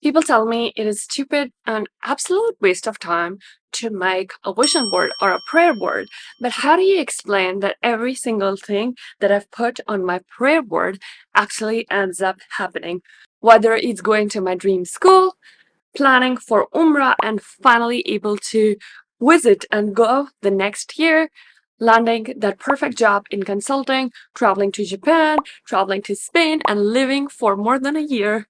People tell me it is stupid and absolute waste of time to make a vision board or a prayer board. But how do you explain that every single thing that I've put on my prayer board actually ends up happening? Whether it's going to my dream school, planning for Umrah, and finally able to visit and go the next year, landing that perfect job in consulting, traveling to Japan, traveling to Spain, and living for more than a year.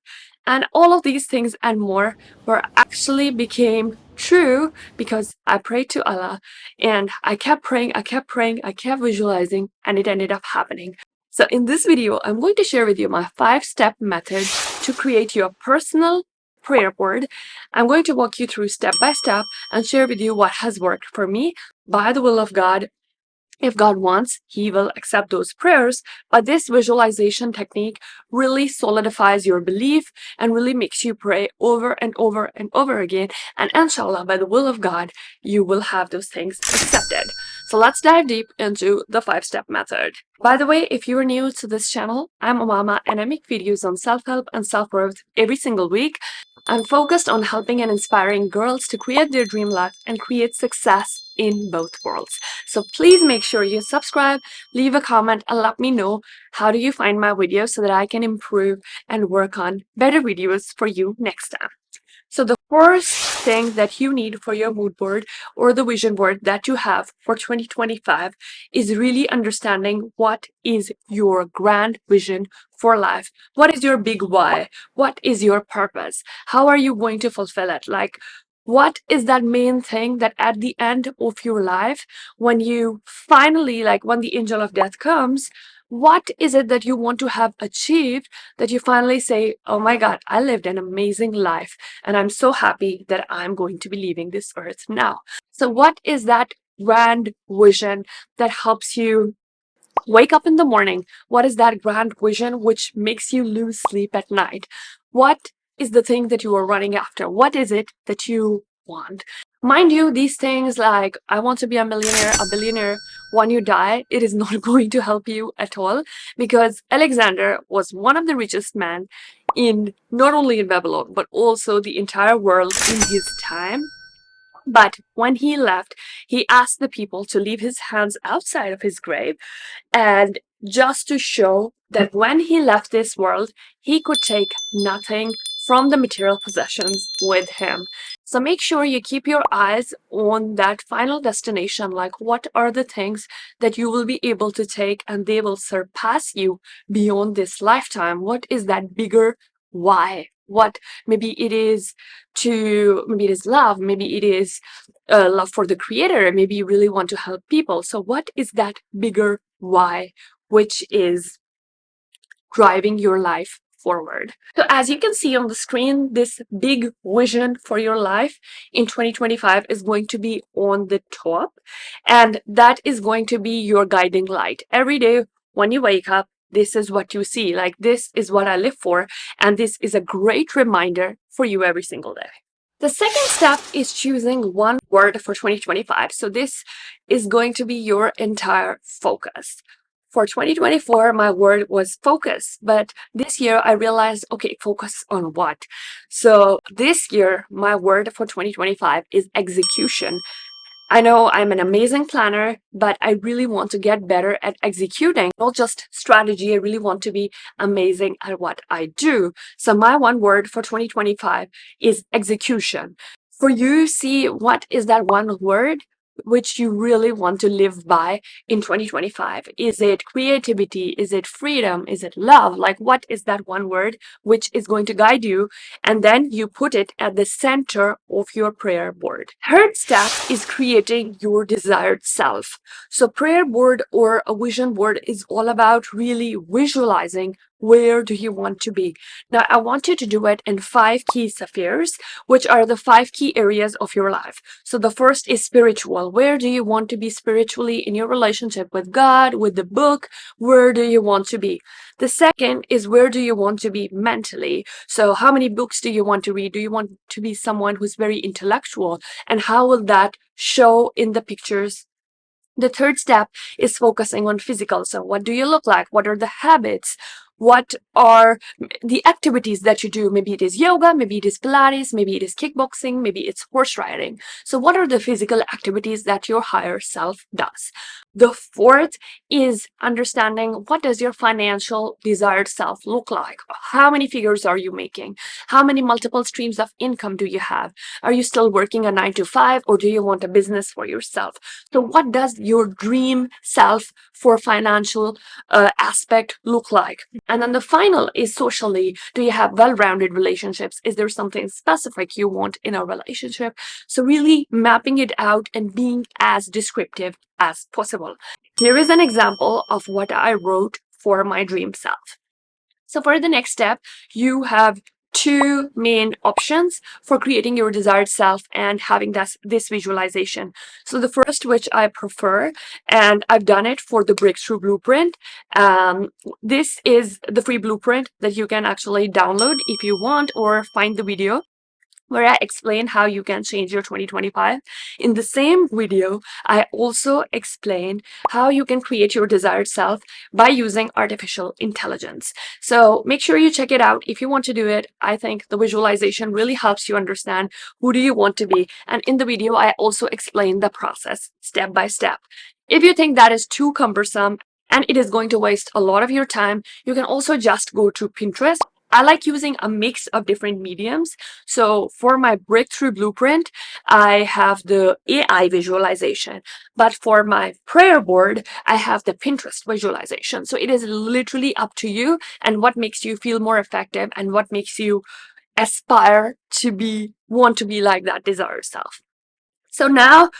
And all of these things and more were actually became true because I prayed to Allah and I kept praying, I kept praying, I kept visualizing, and it ended up happening. So in this video, I'm going to share with you my 5-step method to create your personal prayer board. I'm going to walk you through step by step and share with you what has worked for me by the will of God. If God wants, He will accept those prayers. But this visualization technique really solidifies your belief and really makes you pray over and over and over again. And inshallah, by the will of God, you will have those things accepted. So let's dive deep into the 5-step method. By the way, if you are new to this channel, I'm Umama and I make videos on self-help and self-growth every single week. I'm focused on helping and inspiring girls to create their dream life and create success in both worlds. So please make sure you subscribe, leave a comment, and let me know how do you find my videos so that I can improve and work on better videos for you next time. So the first thing that you need for your mood board or the vision board that you have for 2025 is really understanding what is your grand vision for life. What is your big why? What is your purpose? How are you going to fulfill it? Like, what is that main thing that at the end of your life, when you finally, like when the angel of death comes, what is it that you want to have achieved that you finally say, oh my God, I lived an amazing life and I'm so happy that I'm going to be leaving this earth now. So what is that grand vision that helps you wake up in the morning? What is that grand vision which makes you lose sleep at night? What is the thing that you are running after? What is it that you want? Mind you, these things like, I want to be a millionaire, a billionaire, when you die, it is not going to help you at all, because Alexander was one of the richest men in not only in Babylon, but also the entire world in his time. But when he left, he asked the people to leave his hands outside of his grave, and just to show that when he left this world, he could take nothing from the material possessions with him. So make sure you keep your eyes on that final destination, like what are the things that you will be able to take and they will surpass you beyond this lifetime? What is that bigger why? What maybe it is maybe it is love, maybe it is love for the creator, maybe you really want to help people. So what is that bigger why which is driving your life forward? So as you can see on the screen, this big vision for your life in 2025 is going to be on the top, and that is going to be your guiding light. Every day when you wake up, this is what you see, like this is what I live for, and this is a great reminder for you every single day. The second step is choosing one word for 2025. So this is going to be your entire focus. For 2024, my word was focus, but this year I realized, okay, focus on what? So this year, my word for 2025 is execution. I know I'm an amazing planner, but I really want to get better at executing, not just strategy. I really want to be amazing at what I do. So my one word for 2025 is execution. For you, see what is that one word which you really want to live by in 2025? Is it creativity? Is it freedom? Is it love? Like, what is that one word which is going to guide you? And then you put it at the center of your prayer board. Third step is creating your desired self. So prayer board or a vision board is all about really visualizing where do you want to be. Now, I want you to do it in 5 key spheres, which are the 5 key areas of your life. So the first is spiritual. Where do you want to be spiritually in your relationship with God, with the book? Where do you want to be? The second is where do you want to be mentally? So how many books do you want to read? Do you want to be someone who's very intellectual? And how will that show in the pictures? The third step is focusing on physical. So what do you look like? What are the habits? what are the activities that you do. Maybe it is yoga, maybe it is Pilates, maybe it is kickboxing, maybe it's horse riding. So what are the physical activities that your higher self does? The fourth is understanding, what does your financial desired self look like? How many figures are you making? How many multiple streams of income do you have? Are you still working a 9 to 5, or do you want a business for yourself? So what does your dream self for financial aspect look like? And then the final is socially. Do you have well-rounded relationships? Is there something specific you want in a relationship? So really mapping it out and being as descriptive as possible. Here is an example of what I wrote for my dream self. So for the next step, you have two main options for creating your desired self and having this visualization. So the first, which I prefer, and I've done it for the breakthrough blueprint. This is the free blueprint that you can actually download if you want, or find the video where I explain how you can change your 2025. In the same video, I also explain how you can create your desired self by using artificial intelligence. So make sure you check it out if you want to do it. I think the visualization really helps you understand who do you want to be. And in the video, I also explain the process step by step. If you think that is too cumbersome and it is going to waste a lot of your time, you can also just go to Pinterest. I like using a mix of different mediums. So for my breakthrough blueprint, I have the AI visualization, but for my prayer board, I have the Pinterest visualization. So it is literally up to you and what makes you feel more effective and what makes you aspire to want to be like that desired self. So now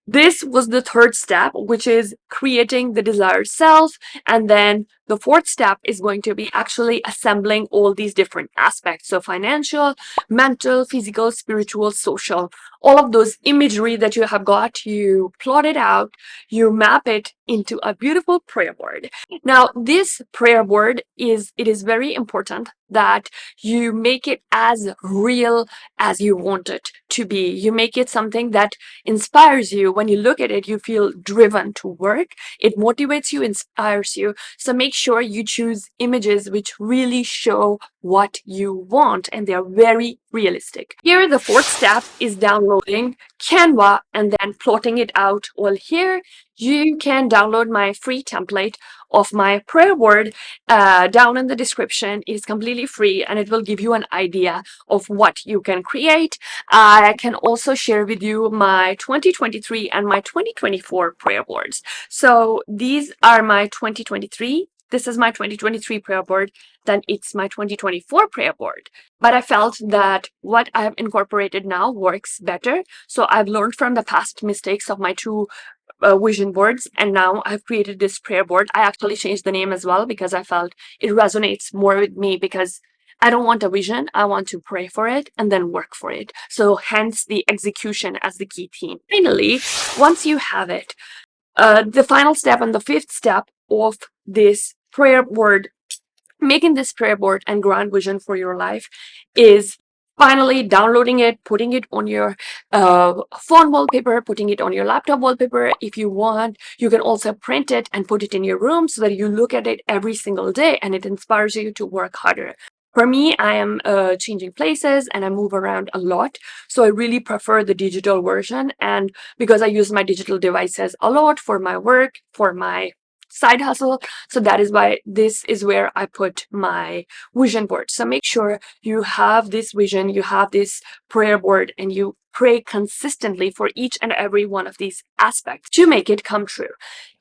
this was the third step, which is creating the desired self. And then the fourth step is going to be actually assembling all these different aspects. So financial, mental, physical, spiritual, social, all of those imagery that you have got, you plot it out, you map it into a beautiful prayer board. Now, this prayer board it is very important that you make it as real as you want it to be. You make it something that inspires you. When you look at it, you feel driven to work. It motivates you, inspires you. So make sure you choose images which really show what you want, and they are very realistic. Here, the fourth step is downloading Canva and then plotting it out. Well, here you can download my free template of my prayer board down in the description. It is completely free and it will give you an idea of what you can create. I can also share with you my 2023 and my 2024 prayer boards. So these are my 2023. This is my 2023 prayer board. Then it's my 2024 prayer board. But I felt that what I have incorporated now works better. So I've learned from the past mistakes of my two vision boards, and now I've created this prayer board. I actually changed the name as well because I felt it resonates more with me, because I don't want a vision. I want to pray for it and then work for it. So hence the execution as the key theme. Finally, once you have it, the final step and the fifth step of this prayer board, making this prayer board and grand vision for your life, is finally downloading it, putting it on your phone wallpaper, putting it on your laptop wallpaper. If you want, you can also print it and put it in your room so that you look at it every single day and it inspires you to work harder. For me, I am changing places and I move around a lot. So I really prefer the digital version. And because I use my digital devices a lot for my work, for my side hustle, so that is why this is where I put my vision board. So make sure you have this vision, you have this prayer board, and you pray consistently for each and every one of these aspects to make it come true.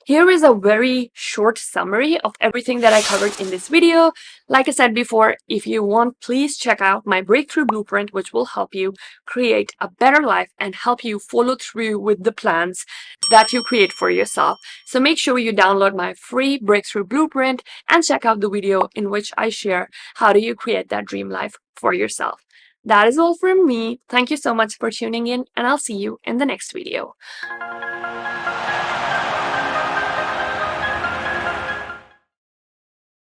Here is a very short summary of everything that I covered in this video. Like I said before, if you want, please check out my breakthrough blueprint, which will help you create a better life and help you follow through with the plans that you create for yourself. So make sure you download my free breakthrough blueprint and check out the video in which I share how do you create that dream life for yourself. That is all from me. Thank you so much for tuning in, and I'll see you in the next video.